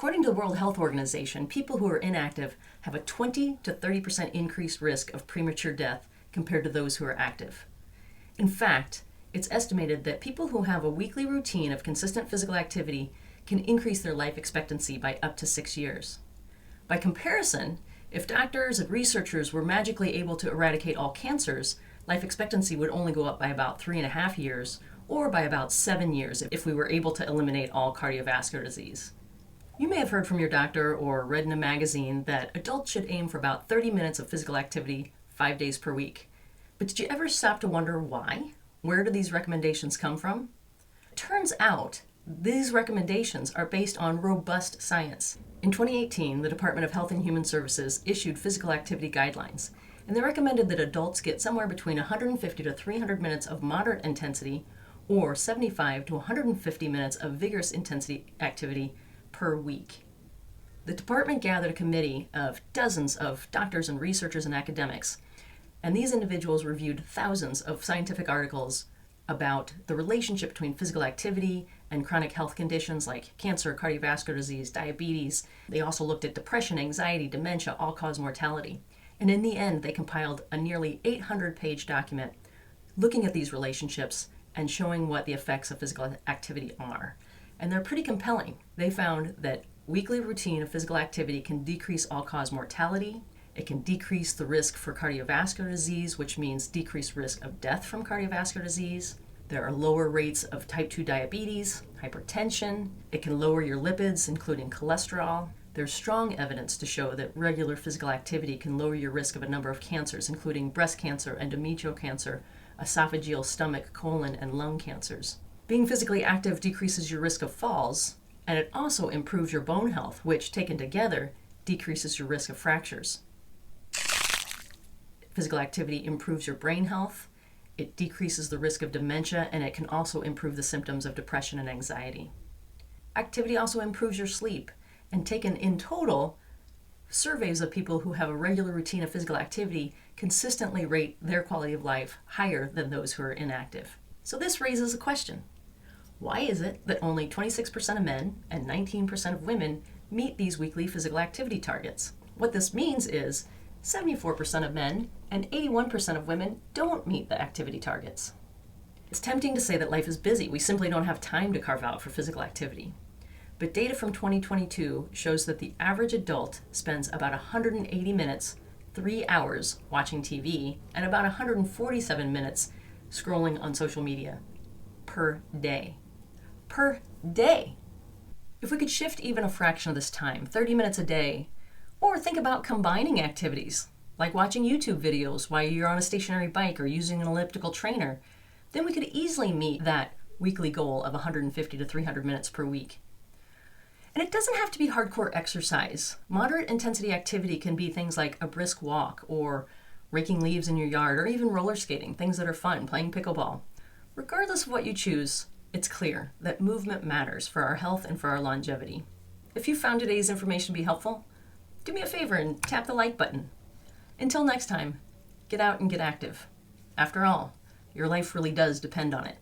According to the World Health Organization, people who are inactive have a 20 to 30% increased risk of premature death compared to those who are active. In fact, it's estimated that people who have a weekly routine of consistent physical activity can increase their life expectancy by up to 6 years. By comparison, if doctors and researchers were magically able to eradicate all cancers, life expectancy would only go up by about 3.5 years, or by about 7 years if we were able to eliminate all cardiovascular disease. You may have heard from your doctor or read in a magazine that adults should aim for about 30 minutes of physical activity 5 days per week. But did you ever stop to wonder why? Where do these recommendations come from? It turns out these recommendations are based on robust science. In 2018, the Department of Health and Human Services issued physical activity guidelines, and they recommended that adults get somewhere between 150 to 300 minutes of moderate intensity or 75 to 150 minutes of vigorous intensity activity per week. The department gathered a committee of dozens of doctors and researchers and academics, and these individuals reviewed thousands of scientific articles about the relationship between physical activity and chronic health conditions like cancer, cardiovascular disease, diabetes. They also looked at depression, anxiety, dementia, all-cause mortality. And in the end, they compiled a nearly 800-page document looking at these relationships and showing what the effects of physical activity are. And they're pretty compelling. They found that weekly routine of physical activity can decrease all-cause mortality. It can decrease the risk for cardiovascular disease, which means decreased risk of death from cardiovascular disease. There are lower rates of type 2 diabetes, hypertension. It can lower your lipids, including cholesterol. There's strong evidence to show that regular physical activity can lower your risk of a number of cancers, including breast cancer, endometrial cancer, esophageal, stomach, colon, and lung cancers. Being physically active decreases your risk of falls, and it also improves your bone health, which, taken together, decreases your risk of fractures. Physical activity improves your brain health, it decreases the risk of dementia, and it can also improve the symptoms of depression and anxiety. Activity also improves your sleep, and taken in total, surveys of people who have a regular routine of physical activity consistently rate their quality of life higher than those who are inactive. So this raises a question. Why is it that only 26% of men and 19% of women meet these weekly physical activity targets? What this means is 74% of men and 81% of women don't meet the activity targets. It's tempting to say that life is busy. We simply don't have time to carve out for physical activity. But data from 2022 shows that the average adult spends about 180 minutes, 3 hours watching TV, and about 147 minutes scrolling on social media per day. Per day! If we could shift even a fraction of this time, 30 minutes a day, or think about combining activities, like watching YouTube videos while you're on a stationary bike or using an elliptical trainer, then we could easily meet that weekly goal of 150 to 300 minutes per week. And it doesn't have to be hardcore exercise. Moderate intensity activity can be things like a brisk walk or raking leaves in your yard or even roller skating, things that are fun, playing pickleball. Regardless of what you choose, it's clear that movement matters for our health and for our longevity. If you found today's information to be helpful, do me a favor and tap the like button. Until next time, get out and get active. After all, your life really does depend on it.